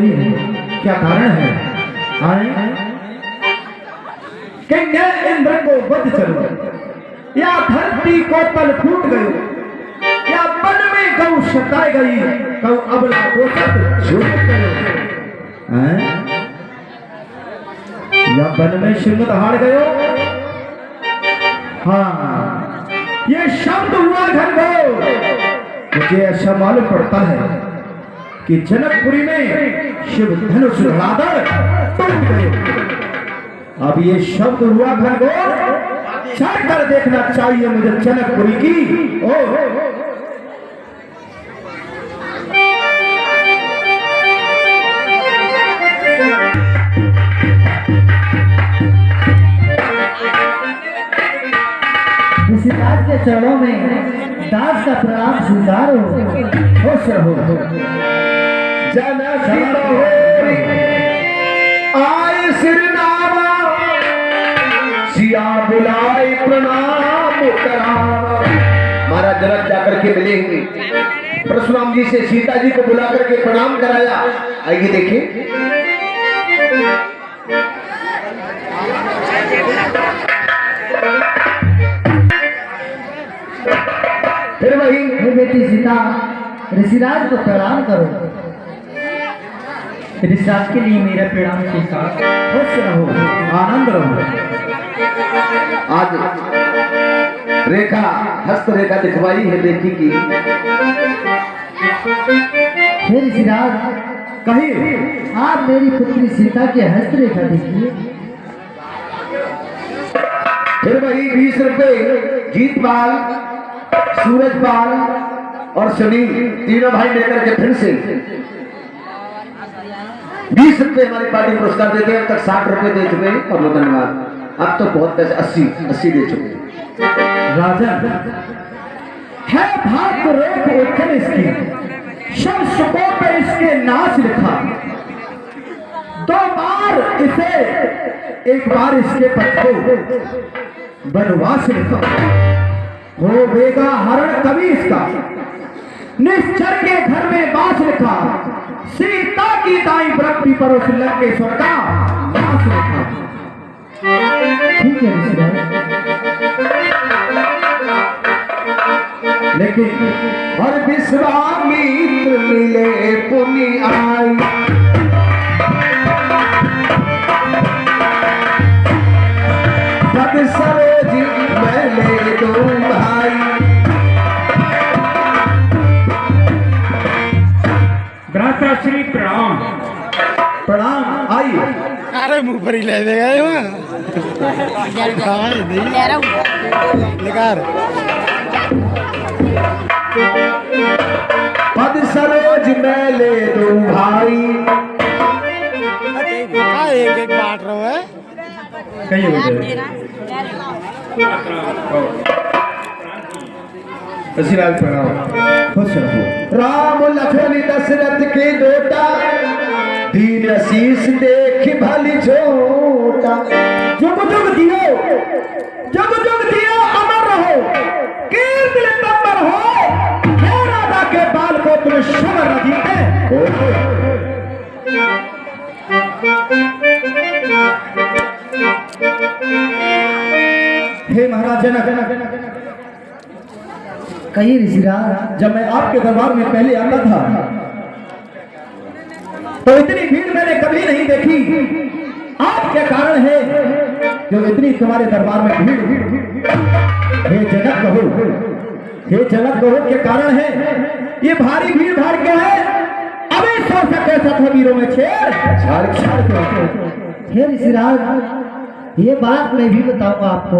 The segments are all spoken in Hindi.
रही है, क्या कारण है? आए कि मैं इंद्र को वध चलो, या धरती को तल फूट गयो, या वन में गौ शताई गई, गौ अबला को सब झूठ गयो। या वन में सिंह दहाड़ गयो। हाँ, ये शब्द हुआ घनघोर। मुझे ऐसा मालूम पड़ता है कि जनकपुरी में शिव धनुष धड़ाधड़ टूट गए। अब ये शब्द हुआ घनघोर, चढ़कर देखना चाहिए मुझे जनकपुरी की। ओ ऋषिराज के चरणों में दास का प्रणाम स्वीकार हो। खुश रहो। जनक हो आय सिर नामा, सिया बुलाए प्रणाम करावा। महाराज जनक जाकर के मिलेंगे, परशुराम जी से सीता जी को बुला करके प्रणाम कराया। आइए देखिए। फिर वही, हे बेटी सीता, ऋषिराज को प्रणाम करो। ऋषिराज के लिए मेरा प्रणाम स्वीकार। खुश रहो, आनंद रहो। आज रेखा, हस्त रेखा दिखवाई है बेटी की। हे ऋषिराज, कहिए। आप मेरी पुत्री सीता की हस्त रेखा देखिए। फिर वही 20 रुपए जीतपाल, सूरजपाल और सुनील तीनों भाई लेकर के फिर से 20 रुपए हमारी पार्टी पुरस्कार देते हैं। अब तक 60 रुपए दे चुके हैं और धन्यवाद। अब तो बहुत पैसे 80 दे चुके हैं। राजन है भाग रेख उठन इसकी, शव सुकों पे इसके नाच लिखा। 2 बार इसे, एक बार इसके पत्थों बनवास लिखा। हो बेगा हरण कवि इसका, निश्चर के घर में बास लिखा। सीता की दाई व्रति परोस लंकेश्वर का नाश लिखा। ठीक है ऋषिराज, लेकिन और विश्वामित्र मिले पुनि आई, पद सरोज मैले दो भाई। भ्राता श्री प्रणाम। प्रणाम। आइए। अरे मुंह पर ही ले देगा निकार। पद सरोज मैले दो भाई। एक एक बांट रहा है। कहिए ऋषिराज प्रणाम। खुश रहो। राम लखन दशरथ के दोटा, दीन शीश देख भली छोटा। जुग जुग जियो, जुग जुग जियो, अमर रहो, कीर्ति लंबर हो। हे राजा के बाल को तुम शमर न जीते। हे महाराज जनक, कहिए ऋषिराज। जब मैं आपके दरबार में पहले आता था तो इतनी भीड़ मैंने कभी नहीं देखी। आप क्या कारण है जो इतनी तुम्हारे दरबार में भीड़? हे जनक कहो, हे जनक कहो क्या कारण है? ये भारी भीड़ भाड़ क्या है? अबे सौ सा कैसा था वीरों में छेड़ छाड़ छाड़ के। हे ऋषिराज, ये बात मैं भी बताऊंगा आपको।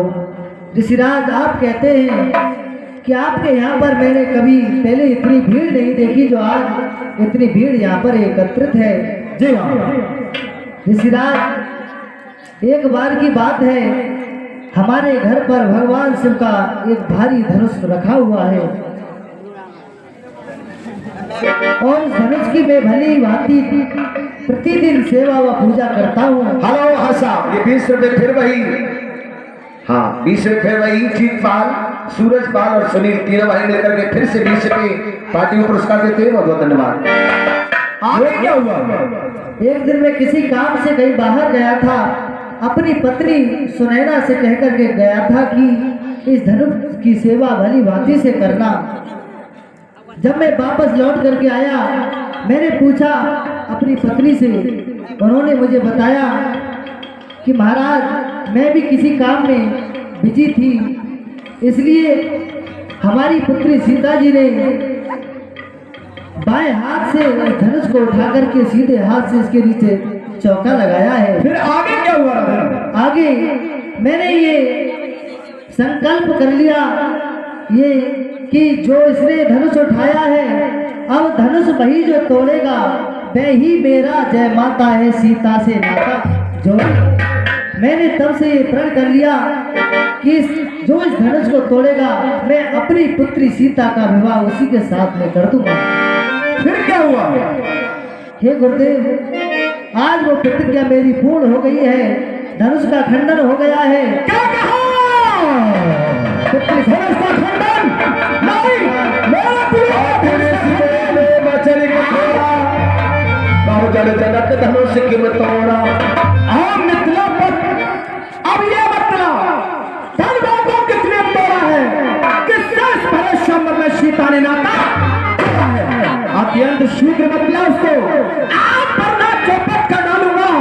ऋषिराज, आप कहते हैं कि आपके यहाँ पर मैंने कभी पहले इतनी भीड़ नहीं देखी जो आज इतनी भीड़ यहाँ पर एकत्रित है। जी हाँ ऋषिराज, एक बार की बात है, हमारे घर पर भगवान शिव का एक भारी धनुष रखा हुआ है और इस धनुष की मैं भली भांति प्रतिदिन सेवा व पूजा करता हूँ। हेलो हाँ साहब, ये 20 रुपए फिर वही। हाँ 20 रुपए फिर वही। जीतपाल, सूरजपाल और सुनील तीनों भाई मिलकर के फिर से 20 रुपए पार्टी को पुरस्कार देते हैं। बहुत बहुत धन्यवाद। आगे क्या हुआ? एक दिन मैं किसी काम से कहीं बाहर गया था, अपनी पत्नी सुनैना से कह करके गया था कि इस धनुष की सेवा भली भांति से करना। जब मैं वापस लौट करके आया, मैंने पूछा अपनी पत्नी से, उन्होंने मुझे बताया कि महाराज मैं भी किसी काम में बिजी थी, इसलिए हमारी पुत्री सीता जी ने बाएं हाथ से धनुष को उठा करके सीधे हाथ से इसके नीचे चौका लगाया है। फिर आगे क्या हुआ? आगे मैंने ये संकल्प कर लिया ये कि जो इसने धनुष उठाया है, अब धनुष वही जो तोड़ेगा वह ही मेरा जय माता है सीता से नाता जोड़ेगा। मैंने तब से ये प्रण कर लिया कि जो इस धनुष को तोड़ेगा मैं अपनी पुत्री सीता का विवाह उसी के साथ में कर दूंगा। फिर क्या हुआ? हे गुरुदेव, आज वो प्रतिज्ञा मेरी पूर्ण हो गई है, धनुष का खंडन हो गया है। क्या कहा? पुत्री धनुष का खंडन नहीं, मेरा पूरा बचने को थोड़ा बहुजन जनक धनुष की तोड़ा। हम मतलब अब ये मतलब धनवा को किसने तोड़ा है? किससे इस भरत शंबर में सीता ने नाता तोड़ा है? अत्यंत शीघ्र मतलब उसको आप पर ना चौपट कर डालूंगा,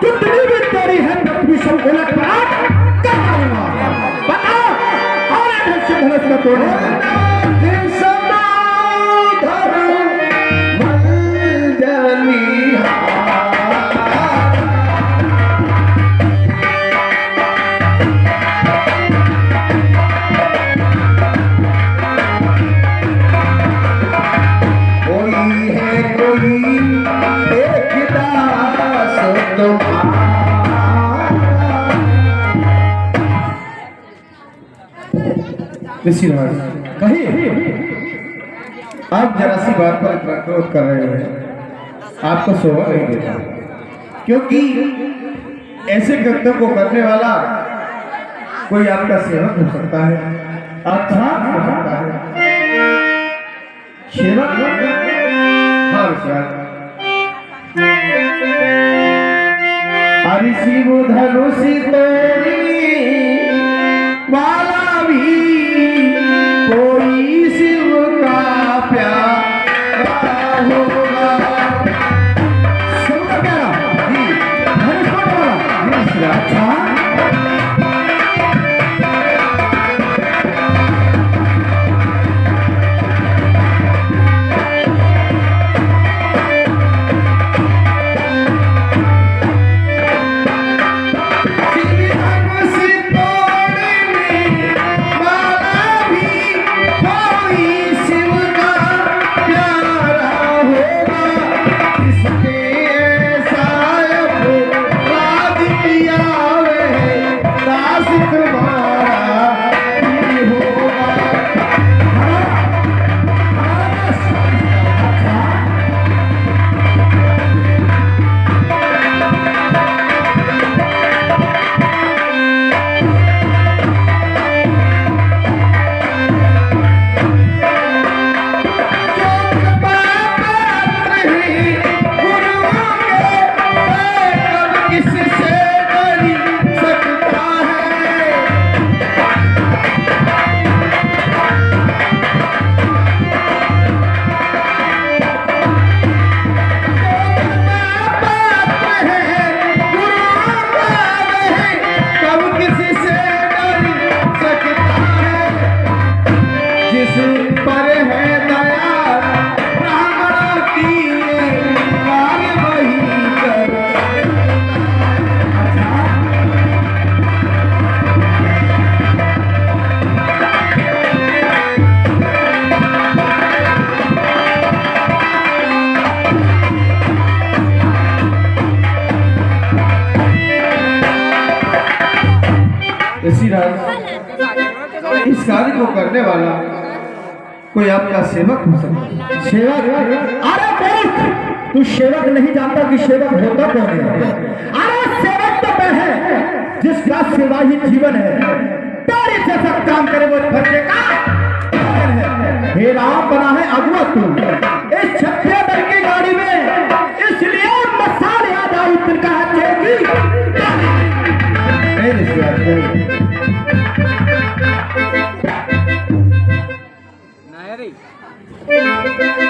कितनी भी तेरी है पृथ्वी सब उलट पलट कर डालूंगा। बता कौन है धनुष का तोड़े? ऋषिराज कहिए। आप जरा सी बात पर इतना क्रोध कर रहे हैं, आपको शोभा नहीं देता, क्योंकि ऐसे कृत्य को करने वाला कोई आपका सेवक हो सकता है, अर्थात हो सकता है सेवक। हाँ ऋषिराज, शिव धनुष तोड़ी वाला भी कोई शिव का प्यारा होगा। शिव का प्यारा जी धनुष को तोड़ा। जी ऋषिराज। अच्छा ऋषिराज, इस कार्य को करने वाला कोई आपका सेवक हो सकता है। सेवक? अरे मूर्ख, तू सेवक नहीं जानता कि सेवक होता कौन है? अरे सेवक तो मैं है जिसका सेवा ही जीवन है। तेरे जैसा काम करे वो फर्जे का हे राम बना है अगुआ तू। इस 36 दल की गाड़ी में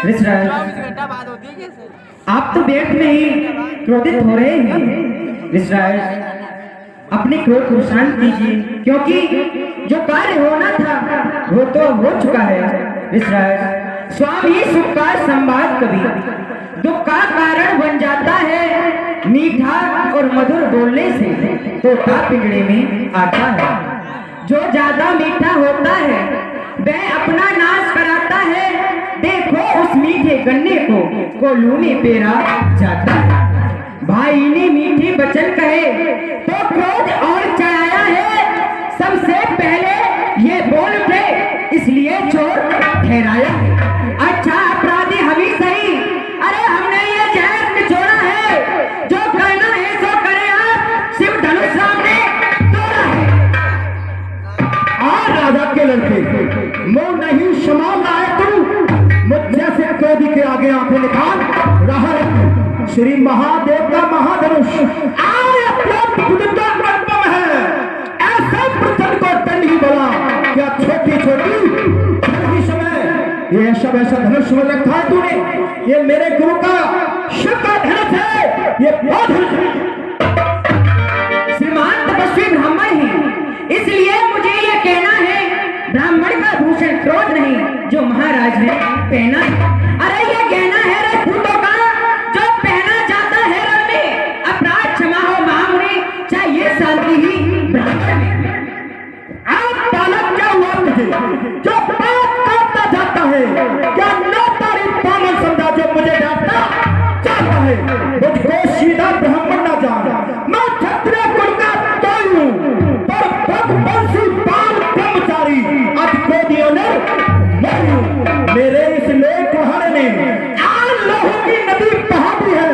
ऋषराज, आप तो व्यर्थ में ही क्रोधित हो रहे हैं। ऋषराज, अपने क्रोध को शांत कीजिए, क्योंकि जो कार्य होना था वो तो हो चुका है। ऋषराज, स्वामी सुख का संवाद कभी दुख का कारण बन जाता है। मीठा और मधुर बोलने से तोता पिंजड़े में आता है। जो ज्यादा मीठा होता है वह अपना नाश कराता है। देखो उस मीठे गन्ने को कोल्हू में पेरा जाता है। भाई ने मीठे वचन कहे तो क्रोध और चढ़ाया है। सबसे पहले ये बोल उठे इसलिए चोर ठहराया है। अच्छा अपराधी हम ही सही, अरे हमने ये जहर निचोड़ा है। जो करना है सो करे, आप शिव धनुष सामने तोड़ा है। और राजा के लड़के मुंह नहीं क्षमा लाए तू, मुझे से क्रोधी के आगे आंखें निकाल रहा है। श्री महादेव का महाधनुष है। ऐसे प्रचंड को दंड ही बोला क्या छोटी छोटी समय ये सब ऐसा धनुष समझ रखा है तूने। ये मेरे गुरु का शिव का धनुष है। ये बहुत श्रीमान तपस्वी ब्राह्मण है, इसलिए मुझे ये कहना है ब्राह्मण का भूषण क्रोध नहीं जो महाराज ने पहना है। अरे ये कहना है राजपूतों का जो पहना जाता है रण में। अपराध क्षमा हो महामुनि, चाहिए शांति ही ब्राह्मण में। आप बालक क्या हुआ मुझे जो बात करता जाता है। क्या न तारी पागल समझा जो मुझे डांटता चाहता है। मुझको सीधा ब्राह्मण ना जाना, मैं क्षत्रिय कुल का तोय हूँ, पर भगवंशी बाल ब्रह्मचारी अधिकोदियों ने मरी हूँ। मेरे इस लेख कहने ने आज लोहू की नदी बहा दी है।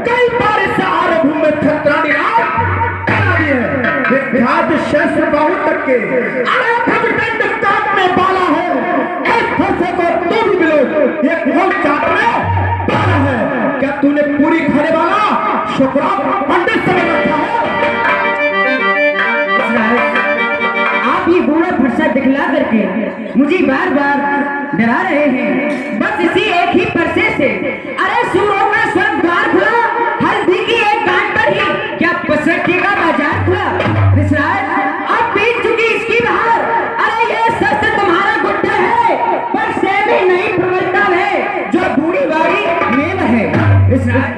कई बार इस आरभ में छत्रानी विख्यात शस्त्र बाहु तक के अरे भगदंड काटने वाला है। इस फंसे को तू भी मिलो, ये कौन चाटने वाला है। क्या तूने पूरी खाने वाला शुक्रान पंडित समझ रखा है। आप ये बूढ़ा फरसा दिखला करके मुझे बार बार डरा रहे हैं। बस इसी एक ही परसे से अरे सूरों का स्वर्ग द्वार खुला, हल्दी की एक गांठ पर ही क्या पसरती का बाजार खुला। ऋषराज, अब बीत चुकी इसकी बहार। अरे ये शस्त्र तुम्हारा गुड्डा है, पर सेमी नहीं प्रबलता है जो बूढ़ी बाड़ी मेव है। ऋषराज,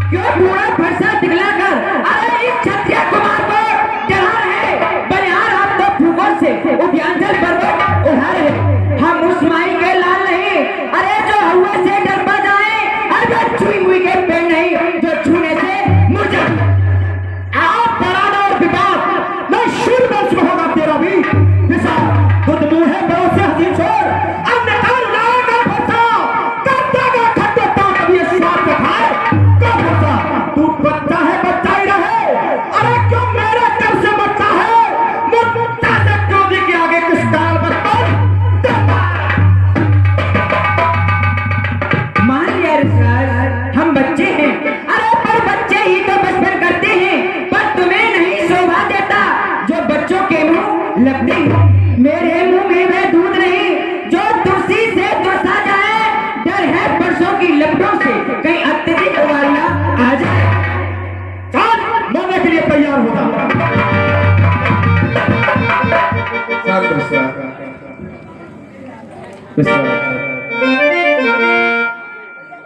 क्यों बूढ़ा फरसा दिखलाकर अरे इस क्षत्रिय कुमार को डरा रहे। बनिहार आप तो भूगोल से उद्यानचल पर्वत उड़ा रहे। हम उस माई के लाल नहीं, अरे जो हवा से डरबा जाए, अरे छुई मुई के पेड़ नहीं जो छूने से मुरझा। आप बराना और विवाद मैं शूर वंश में होगा तेरा भी दिशा खुद मुंह है बड़ों से हसीन छोड़। अब निकाल लाएगा फंसा कर देगा खड्डे पांच अभी इस बात से खाए कब फंसा। तू बच्चा है बच्चा ही रहे। अरे क्यों मेरे कर से बच्चा है। मुद्दा से क्रोधी के आगे किस काल बचपन मान लिया ऋषराज, हम बच्चे हैं। अरे पर बच्चे ही तो बचपन करते हैं, पर तुम्हें नहीं शोभा देता जो बच्चों के मुंह लगते हैं। मेरे मुंह में वह दूध नहीं जो तुलसी से तुरसा जाए। डर है परसों की लपटों से कहीं अत्यधिक उबालना आ जाए। चल मरने के लिए तैयार हो जा। शांत विश्राम।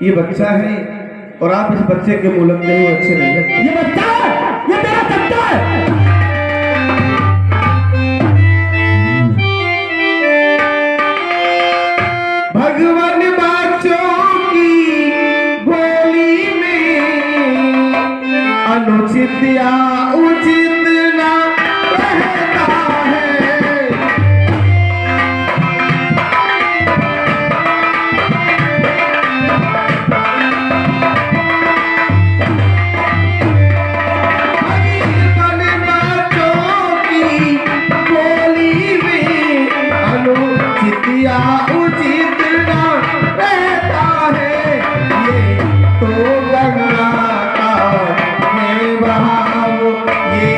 ये बच्चा है और आप इस बच्चे के मुंह लगते हो अच्छे नहीं लगते। ये बच्चा है, ये तेरा बच्चा है। भगवान बच्चों की बोली में अनुचित या उचित ना रहता है। भगवान बच्चों की बोली में अनुचित या उचित ना रहता है। ये तो गंगा का है बहाव, ये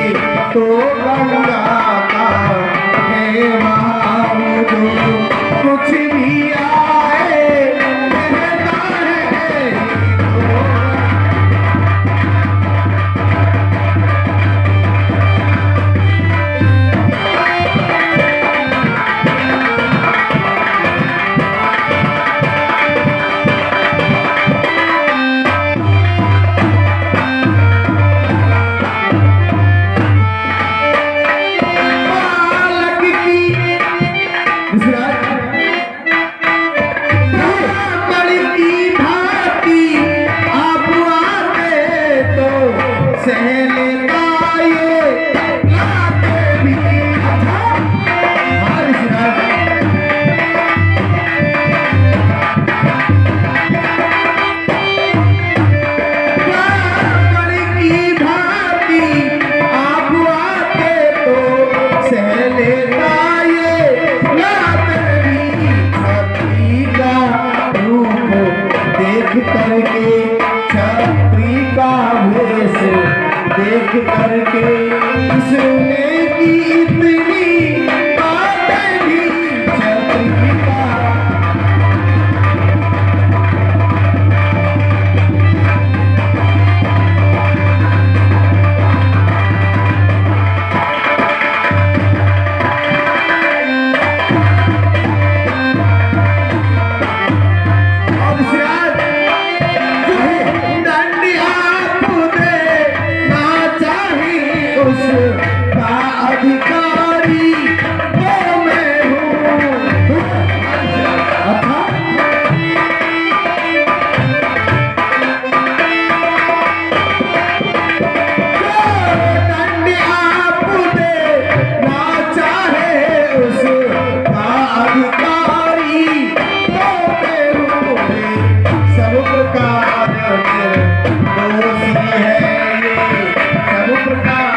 तो गंगा का है बहाव। जो कुछ भी आए करके छत्री का भेष देख करके इसने की इतनी बातें भी छत्री का अधिकारी वो मैं हूँ। अच्छा दंड आप दे ना चाहे उसका अधिकारी वो मैं हूँ। सब प्रकार दोषी है ये, सब प्रकार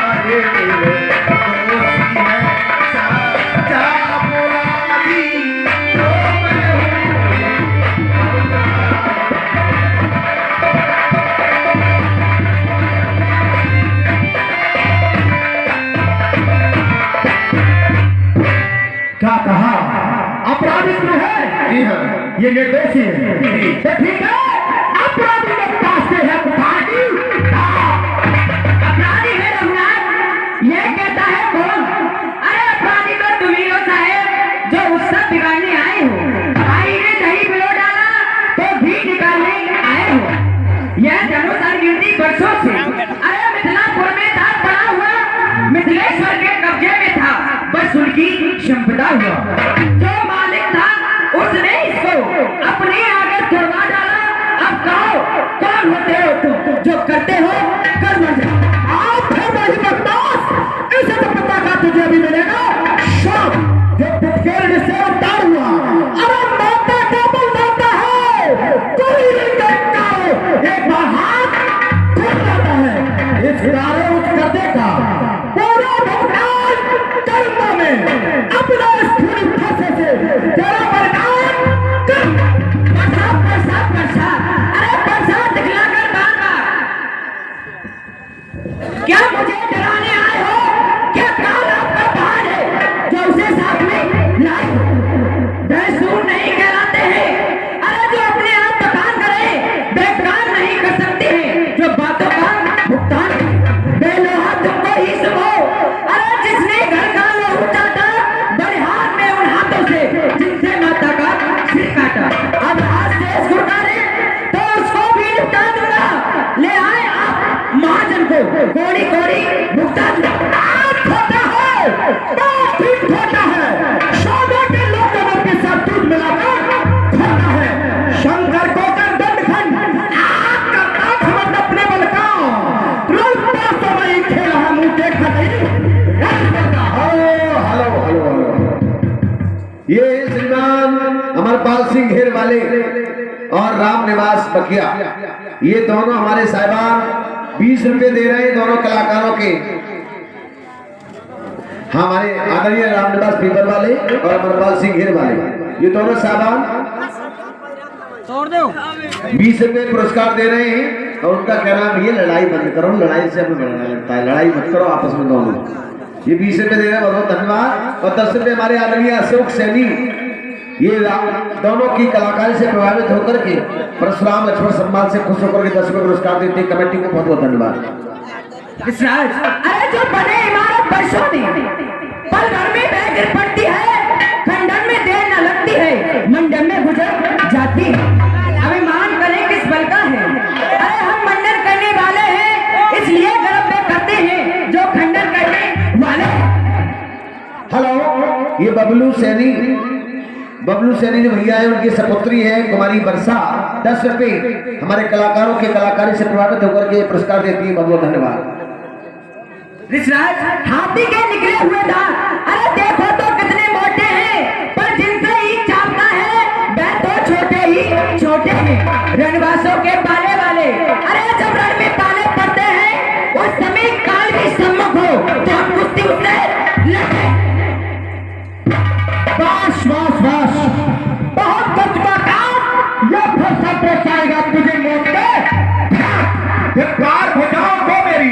क्या कहा? अपराधी तो है, जी हाँ, ये निर्दोषी है। तो ठीक है, अपराधी के पास से है अपराधी। अपराधी है रघुनाथ, ये कहता है कौन? अरे अपराधी तो तुम ही हो साहेब, जो उत्सव बिगाड़ने आए हो। आई ने दही पिलो डाला तो घी निकालने आए हो। यह धनुष गिनती वर्षों से अरे मिथिलापुर में था पड़ा हुआ, मिथिलेश्वर के कब्जे में था, बस उनकी संपदा हुआ। जो मालिक था उसने इसको अपने आगे तुड़वा डाला। अब कहो कौन होते हो तुम, जो करते हो कर मर जाओ। आप फिर वही बकवास, इसे तो पता का तुझे अभी मिलेगा। शौक जो पुटकेर से उतार हुआ, अरे माता क्या बोल जाता है, कोई नहीं देखता है। एक बार हाथ खुल जाता है, इस कार्य उस करने का पूरा भुगतान कर्म में अपना स्थूल फंसे से तेरा बलिदान कर। प्रसाद प्रसाद प्रसाद, अरे प्रसाद दिखलाकर बार बार क्या मुझे डराने आए हो? क्या काल आपका पहाड़ है जो उसे साथ में लाए? बैसूर नहीं कहलाते हैं, अरे जो अपने आप बखान करे बेकार नहीं कर सकते हैं, जो बातों का भुगतान बेलोहा तुमको ही सुनो। अरे जिसने घर का लोहू चाटा, बलिहार में उन हाथों से जिनसे माता का सिर काटा। अब हाथ से इस गुरदारे तो उसको भी निपटा दूंगा। ले आए आप महाजन को कोड़ी कोड़ी भुगता दूंगा। आप खोटा है, बहुत ही खोटा है। सौदे के लोगों के साथ दूध मिलाकर खोटा है। शंकर को कर दंडखंड, आप करता खबर अपने बल का। रुपया तो नहीं खेला है, मुंह देखा नहीं। हेलो हेलो हेलो हेलो, ये श्रीमान अमरपाल सिंह घेर वाले और राम निवास बकिया, ये दोनों हमारे साहिबान 20 रुपए दे रहे हैं दोनों कलाकारों के। हमारे आदरणीय राम निवास पीपर वाले और अमरपाल सिंह घेर वाले, ये दोनों साहिबान 20 रुपए पुरस्कार दे रहे हैं। और उनका कहना है ये लड़ाई बंद करो, लड़ाई से हमें बढ़ना लगता है, लड़ाई मत करो आपस में दोनों। ये 20 रुपए दे रहे हैं, बहुत बहुत धन्यवाद। और 10 रुपए हमारे आदरणीय अशोक सैनी, ये दोनों की कलाकारी से प्रभावित होकर के परशुराम लक्ष्मण सम्मान से खुश होकर के 10 रुपए पुरस्कार देते हैं। कमेटी को बहुत बहुत धन्यवाद। विश्राज, अरे जो बने इमारत वर्षों में, पल भर में बह गिर पड़ती है, खंडन में देर न लगती है, मंडन में गुजर जाती है। अभिमान करें किस बल का है? अरे हम मंडन करने वाले हैं, इसलिए गर्व में करते हैं जो खंडन करने वाले। हेलो, ये बबलू सैनी जो भैया है, उनकी सपुत्री है कुमारी वर्षा, 10 रुपए हमारे कलाकारों के कलाकारी से प्रभावित होकर के पुरस्कार देती है। बहुत बहुत धन्यवाद। ऋषराज, हाथी के निकले हुए दांत, अरे देखो तो कितने मोटे हैं, पर जिनसे ही चापता है वह तो छोटे ही छोटे हैं। रणवासों के पाले वाले, अरे जब रण में पाले पड़ते हैं उस समय काल भी सम्मुख हो तो हम कुश्ती उससे लड़े। बस बस बस, बहुत बचपा काम, यह फंसा पहुंचाएगा तुझे धिक्कार बजाओ गो मेरी,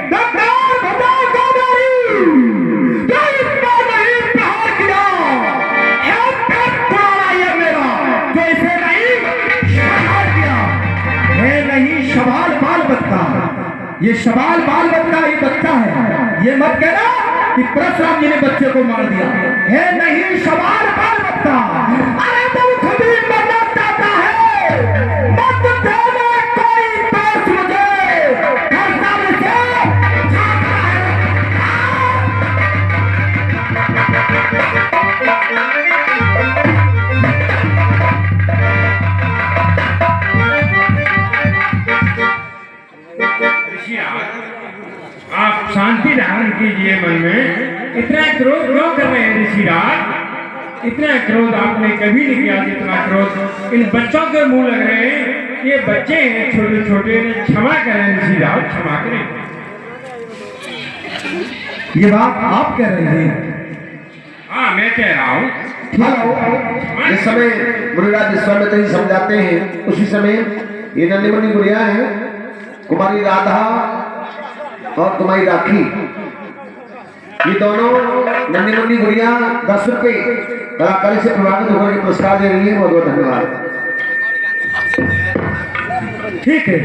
धिक्कार बजाओ गो मेरी। तो इसने नहीं प्रहार किया, ये पेट तोड़ा ये मेरा, जो इसे नहीं प्रहार किया। है नहीं शवाल बाल बच्चा, ये शवाल बाल बच्चा ये बच्चा है। ये मत कहना कि परशुराम जी ने बच्चे को मार दिया। है नहीं शवाल बाल बच्चा। अरे तुम खुद ही मरना चाहता है, मत देना कोई दोष मुझे, हर साल से छाता है। आप शांति धारण कीजिए मन में। इतना क्रोध क्यों कर रहे हैं ऋषिराज? इतना क्रोध आपने कभी नहीं किया जितना क्रोध इन बच्चों के मुंह लग रहे हैं। ये बच्चे हैं छोटे छोटे, क्षमा करें ऋषिराज, क्षमा करें। ये बात आप कह रहे हैं? हाँ मैं कह रहा हूँ। हेलो, जिस समय मुनिराज विश्वामित्र जी समझाते हैं उसी समय ये नन्ही मुन्नी गुड़िया है, कुमारी राधा और कुमारी राखी, ये दोनों नन्ही मुन्नी गुड़िया 10 रुपए कलाकारी से प्रभावित होकर के पुरस्कार दे रही है। बहुत बहुत धन्यवाद। ठीक है,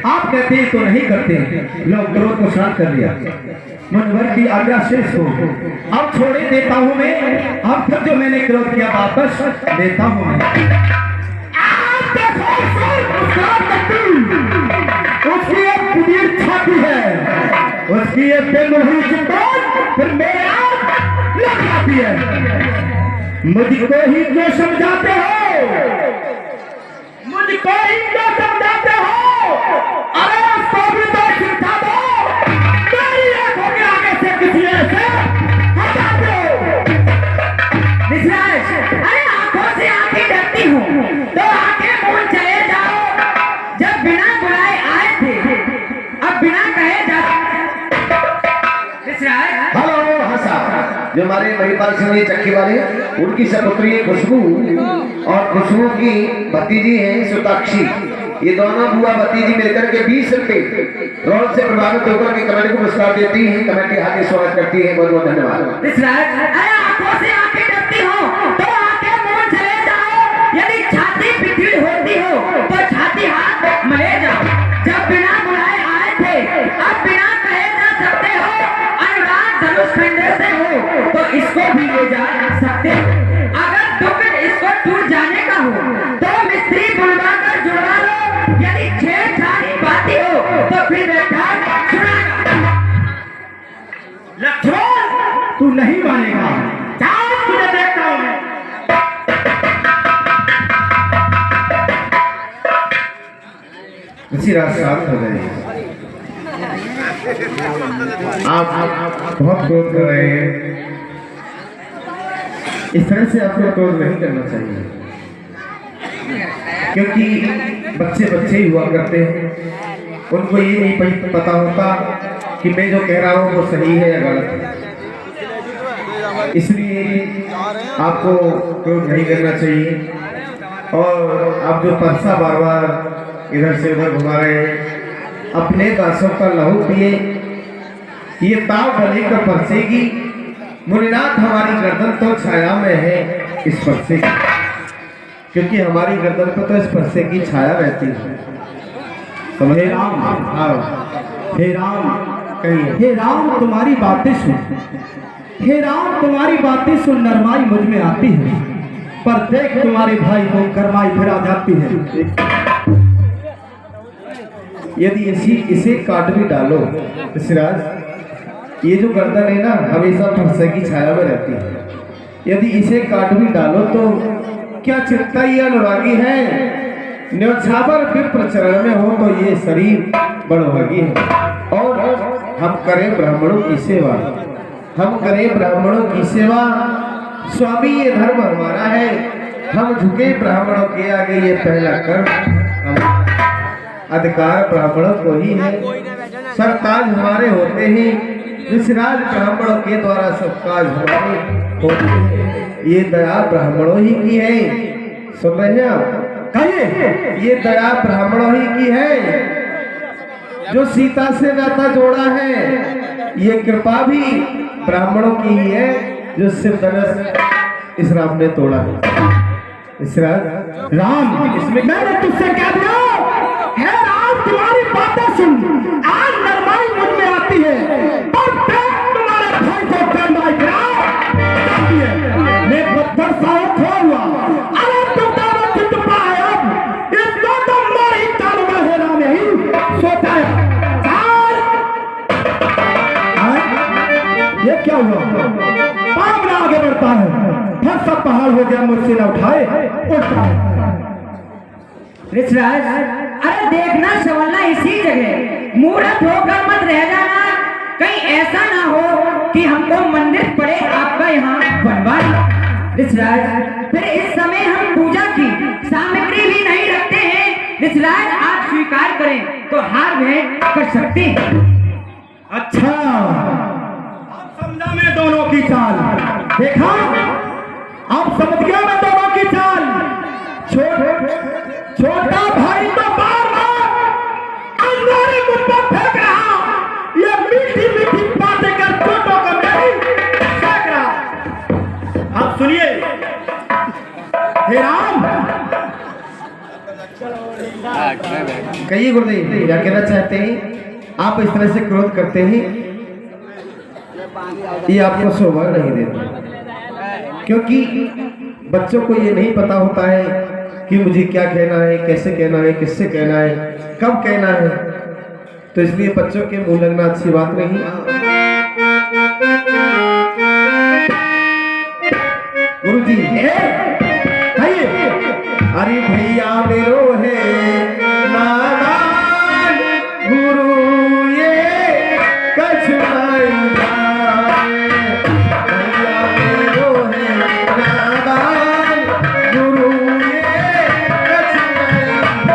आप कहते हैं तो नहीं करते, लोग क्रोध को शांत कर लिया, मन भर की आज्ञा शेष हो। अब छोड़े देता हूँ मैं, अब फिर जो मैंने क्रोध किया वापस देता हूँ मैं। उसकी एक कुदीर छाती है, उसकी एक बेलुही जुबान फिर मेरे आप लग जाती है। मुझको ही क्यों समझाते हो, मुझको ही क्यों समझाते हो? अरे उसको भी तो शिक्षा दो, मेरी आंखों के आगे से किसी ऐसे हटा दो। विश्वास, अरे आंखों से आंखें डरती हूँ तो आंखें मूंद चले जाओ। जब बिना बुलाए आए थे, अब बिना कहे जा। विश्वास, हेलो हंसा, जो हमारे महिपाल सिंह जी चक्की वाले, उनकी सपुत्री है खुशबू, और खुशबू की भतीजी है सुताक्षी। ये दोनों बुआ भतीजी मिलकर के 20 रुपए रोड से प्रभावित होकर के कमेटी को पुरस्कार देती है। कमेटी हार्दिक स्वागत करती है। बहुत बहुत धन्यवाद। विश्वास, अरे आंखों से आंखें डरती हो तो आंखें मूंद चले जाओ। यदि छाती पिछड़ी होती हो तो छाती हाथ मले जाओ। जब बिना बुलाए आए थे, अब बिना कहे जा सकते हो। अनुराग धनुष खंडे से हो तो इसको भी ले जा सकते हो। अगर दुख इसको टूट जाने का हो तो मिस्त्री बुलवा कर जुड़वा लो। यदि छेड़छाड़ बाती हो तो फिर बैठा सुनागा। लक्ष्मण, तू नहीं मानेगा, चाल तुझे देखता हूं मैं। इसी रात शांत हो गए। आप बहुत क्रोध कर रहे हैं, इस तरह से आपको क्रोध नहीं करना चाहिए, क्योंकि बच्चे बच्चे ही हुआ करते हैं। उनको ये नहीं पता होता कि मैं जो कह रहा हूँ वो सही है या गलत है। इसलिए आपको क्रोध नहीं करना चाहिए। और आप जो परसा बार बार इधर से उधर घुमा रहे हैं, अपने दासों का लहू पिए, ये ताव भले का परसेगी। मुनिनाथ, हमारी गर्दन तो छाया में है इस परसे की, क्योंकि हमारी गर्दन पर तो इस परसे की छाया रहती है। तो हे राम, हे राम कहिए। हे राम, तुम्हारी बातें सुन, हे राम तुम्हारी बातें सुन नरमाई मुझ में आती है, पर देख तुम्हारे भाई को गरमाई फिर आ जाती है। यदि इसे काट भी डालो सिराज, ये जो गर्दन है ना हमेशा फरसे की छाया में रहती है। यदि इसे काट भी डालो तो क्या चित्ता ये अनुरागी है? न्योछावर विप्र चरण में हो तो ये शरीर बड़भागी है। और हम करें ब्राह्मणों की सेवा, हम करें ब्राह्मणों की सेवा। स्वामी ये धर्म हमारा है, हम झुके ब्राह्मणों के आगे, ये पहला कर्म। अधिकार ब्राह्मणों को ही है, सरताज हमारे होते हैं। ऋषिराज ब्राह्मणों के द्वारा सब काज हमारे होते हैं। ये दया ब्राह्मणों ही की है। सुन रहे हैं आप? कहिए, ये दया ब्राह्मणों ही की है। जो सीता से नाता जोड़ा है, ये कृपा भी ब्राह्मणों की ही है, जो शिव धनुष इस राम ने तोड़ा है। इस राम, इसमें मैंने तुझसे कह दिया है राम, तुम्हारी बातें सुन आज नरमाई मुझ में आती है, पर देख तुम्हारे भाई को करमाई गिरा जाती है। मैं पत्थर साहब खो हुआ, अरे तुम दोनों चित पाए, अब इसको तो मारी चालू में है राम, यही सोचा है। ये क्या हुआ? पावना आगे बढ़ता है, फिर सब पहाड़ हो गया, मुझसे न उठाए उठा। ऋषराज, अरे देखना संवलना इसी जगह, मूर्ख होकर मत रह जाना, कहीं ऐसा ना हो कि हमको मंदिर पड़े आपका यहाँ बनवाए। ऋषराज, फिर इस समय हम पूजा की सामग्री भी नहीं रखते हैं। ऋषराज, आप स्वीकार करें तो हार भेंट कर सकते हैं। अच्छा, समझा मैं दोनों की चाल, देखा अब समझ गया मैं दोनों की चाल। छोटा भाई तो बार बार अंगारे मुझ पर फेंक रहा, ये मीठी मीठी बातें कर छोटों को नहीं फेंक रहा। अब सुनिए हे राम, कहिए गुरुदेव, क्या कहना चाहते हैं? आप इस तरह से क्रोध करते हैं, ये आपको शोभा नहीं देता, क्योंकि बच्चों को ये नहीं पता होता है कि मुझे क्या कहना है, कैसे कहना है, किससे कहना है, कब कहना है, तो इसलिए बच्चों के मुंह लगना अच्छी बात नहीं। गुरुजी, अरे भैया मेरो है नादान गुरु, ये कछु नहीं जाने। भैया मेरो है नादान गुरु, ये कछु नहीं जाने।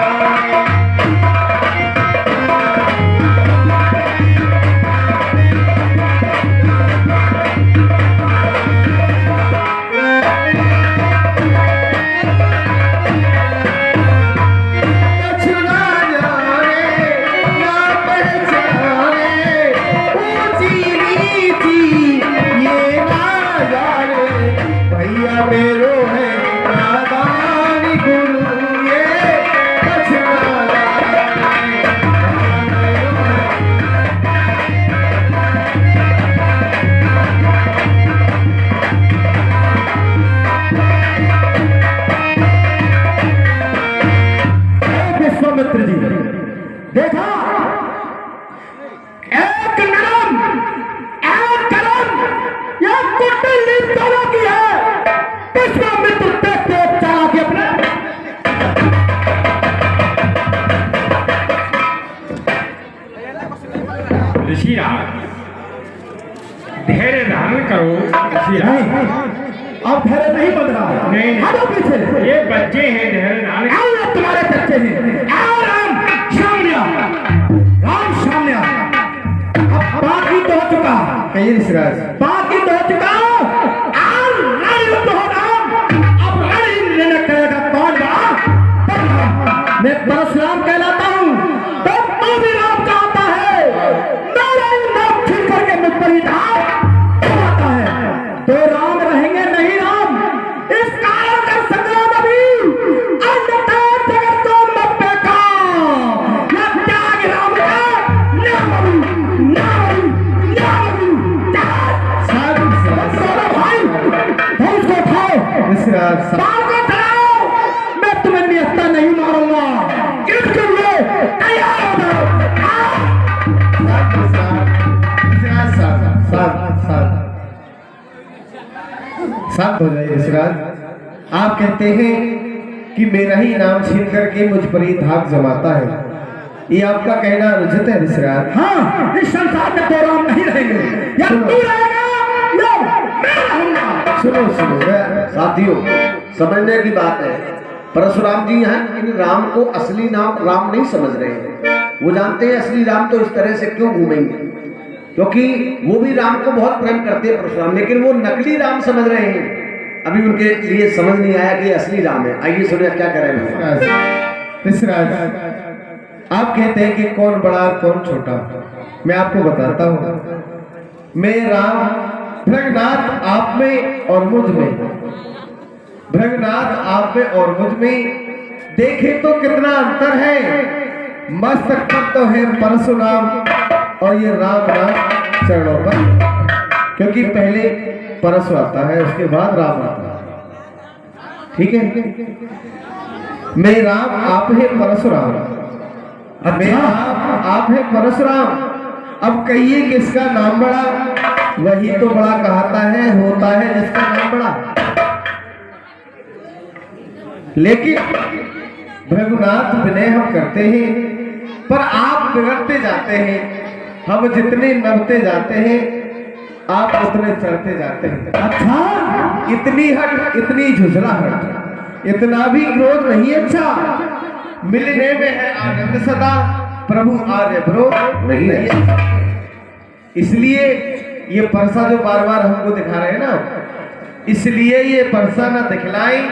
कछु ना जाने, ना पहचाने, ऊंची नीची ये ना जाने। भैया मेरो है नादान गुरु, ये कछु ना जाने। विश्वामित्र जी, देखा एक नरम एक करम, ये कुटिल दोनों की है। विश्वामित्र देखते चला के अपने ऋषिराज, धैर्य धारण करो। ऋषिराज, अब धैर्य नहीं बन रहा है। नहीं, हटो पीछे, ये बच्चे हैं, धैर्य धारण। आओ तुम्हारे बच्चे हैं। आओ राम सामने आ, राम सामने आ। अब बाकी तो हो चुका, कहिए ऋषिराज। बाकी तो हो चुका, और रणयुद्ध हो राम। अब रण निर्णय करेगा कौन बड़ा परशुराम। मैं परशुराम कहलाता हूँ, तो तू भी राम कहता है। मेरा ही नाम छीन करके मुझ पर ही आता है, तो राम रहेंगे नहीं राम। इस कारण का संग्राम अभी अन्यथा जगत को मत देखा, न त्याग राम का, न मरु, न मरु, न मरु, दोनों भाई धनुष को उठाओ, ऋषिराज, बाण को चलाओ। मैं तुम्हें निहत्था नहीं मारूंगा, इसके लिए तैयार हो जाओ। शांत हो जाइए ऋषिराज। आप कहते हैं कि मेरा ही नाम छीन करके मुझ पर ही धाक जमाता है, ये आपका कहना अनुचित है ऋषिराज। हाँ, इस संसार में तो राम नहीं रहेंगे, या तू रहेगा या मैं रहूंगा। सुनो सुनो साथियों, समझने की बात है, परशुराम जी हैं, इन राम को असली नाम राम नहीं समझ रहे हैं। वो जानते हैं असली राम तो इस तरह से क्यों घूमेंगे, क्योंकि वो भी राम को बहुत प्रेम करते हैं परशुराम, लेकिन वो नकली राम समझ रहे हैं। अभी उनके लिए समझ नहीं आया कि असली राम है। आइए सुनिए क्या कह रहे हैं। ऋषिराज, आप कहते हैं कि कौन बड़ा और कौन छोटा, मैं आपको बताता हूँ। मैं राम भृगनाथ आप में और मुझ में, भृगनाथ आप में और मुझ में देखें तो कितना अंतर है। मस्तक पर तो है परशुराम और ये राम नाम चरणों पर, क्योंकि पहले परशु आता है उसके बाद राम आता है। ठीक है, मैं राम आप है परशुराम, मैं राम आप है परशुराम। अब कहिए किसका नाम बड़ा? वही तो बड़ा कहता है, होता है जिसका नाम बड़ा। लेकिन भृगुनाथ विनय हम करते हैं, पर आप बिगड़ते जाते हैं। हम जितने नबते जाते हैं आप उतने चढ़ते जाते हैं। अच्छा, इतनी हट, इतनी झुझलाहट, इतना भी क्रोध नहीं अच्छा। मिलने में है आनंद सदा, प्रभु आर्य ब्रो नहीं है। इसलिए ये परसा जो बार बार हमको दिखा रहे हैं ना, इसलिए ये परसा ना दिखलाएं।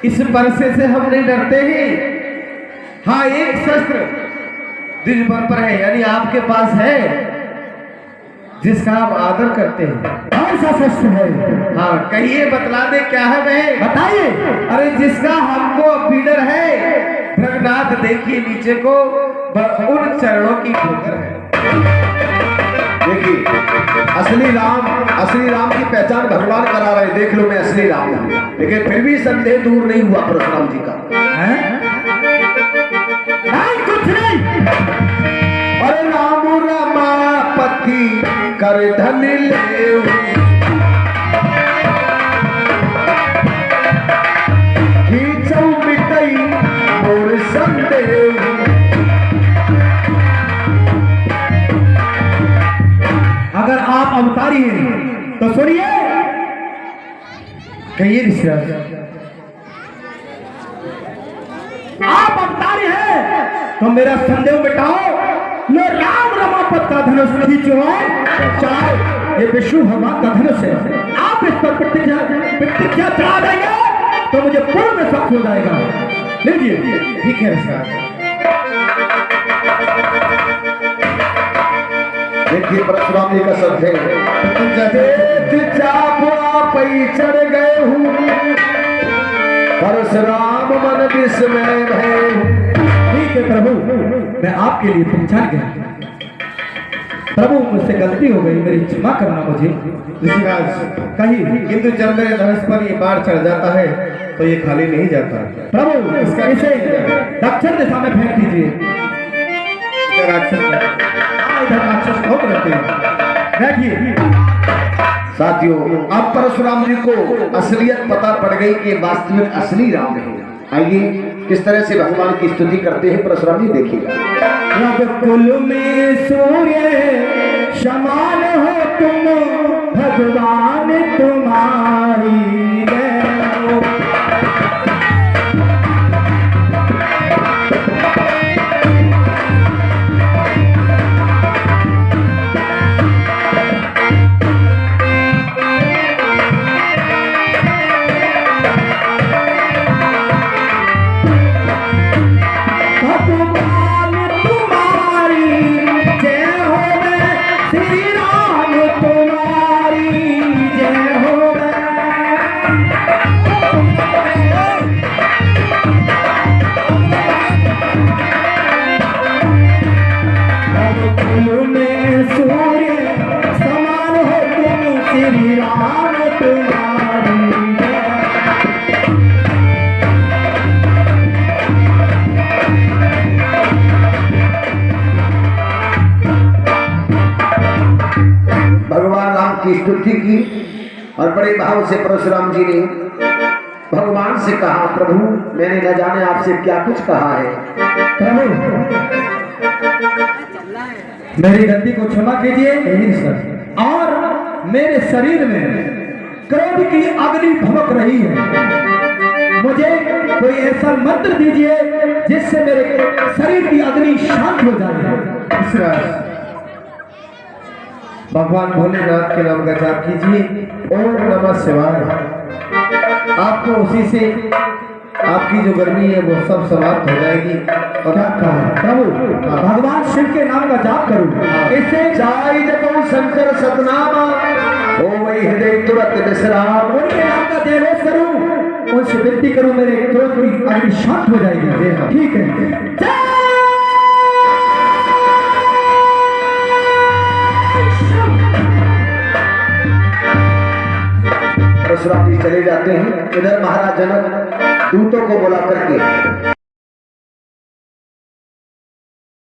इस परसे से हम नहीं डरते हैं। हाँ, एक शस्त्र द्विज पर है, यानी आपके पास है, जिसका आप आदर करते हैं। कौन सा शस्त्र है? हाँ कहिए, बतला दे क्या है वह, बताइए। अरे जिसका हमको पीडर है, भृगनाथ देखिए नीचे को, उन चरणों की ठोकर है। देखिए, असली राम की पहचान भगवान करा रहे। देख लो मैं असली राम हूं, लेकिन फिर भी संदेह दूर नहीं हुआ परशुराम जी का। नहीं, कुछ नहीं। अरे राम रमापति कर धन ले, खींचौ मिटई मोर संदेह। अगर आप अवतारी हैं तो सुनिए। कहिए ऋषिराज, आप अवतारी हैं तो मेरा संदेह मिटाओ। लो राम रमापत का धनुष खींचो, चाहे ये विष्णु भगवान का धनुष है। आप इस पर प्रतिज्ञा चढ़ा देंगे तो मुझे पूर्ण में स्वच्छ हो जाएगा। लीजिए। ठीक है ऋषिराज। देखिए परशुराम जी का शब्द है, चापुआ पै चढ़ गए हूँ, परशुराम मन विस्मय है। ठीक है प्रभु, मैं आपके लिए पहचान गया। प्रभु मुझसे गलती हो गई, मेरी क्षमा करना मुझे। ऋषिराज कही, किंतु जब मेरे धनुष पर ये बाढ़ चढ़ जाता है तो ये खाली नहीं जाता। प्रभु इसका इसे दक्षिण दिशा में फेंक दीजिए। राक्षस इधर राक्षस बहुत रहते हैं। बैठिए। साथियों, अब परशुराम जी को असलियत पता पड़ गई कि वास्तविक असली राम है। आइए किस तरह से भगवान की स्तुति करते हैं परशुराम जी, देखिएगा। रब कुल में सूर्य समान हो तुम, भगवान तुम्हारी जय हो। की स्तुति की और बड़े भाव से परशुराम जी ने भगवान से कहा, प्रभु मैंने न जाने आपसे क्या कुछ कहा है। प्रभु मेरी गलती को क्षमा कीजिए और मेरे शरीर में क्रोध की अग्नि भड़क रही है। मुझे कोई ऐसा मंत्र दीजिए जिससे मेरे शरीर की अग्नि शांत हो जाए। भगवान भोलेनाथ के नाम का जाप कीजिए, ओम नमः शिवाय। आपको उसी से आपकी जो गर्मी है वो सब समाप्त हो जाएगी। और क्या कहा प्रभु, भगवान शिव के नाम का जाप करूं, इससे जाय जपो शंकर सतनामा हो वही हृदय तुरंत विश्राम। उनके नाम का जयघोष करूं, उनसे विनती करूं, मेरे क्रोध की अग्नि शांत हो जाएगी। ठीक है। परशुराम जी चले जाते हैं। इधर महाराज जनक दूतों को बुला करके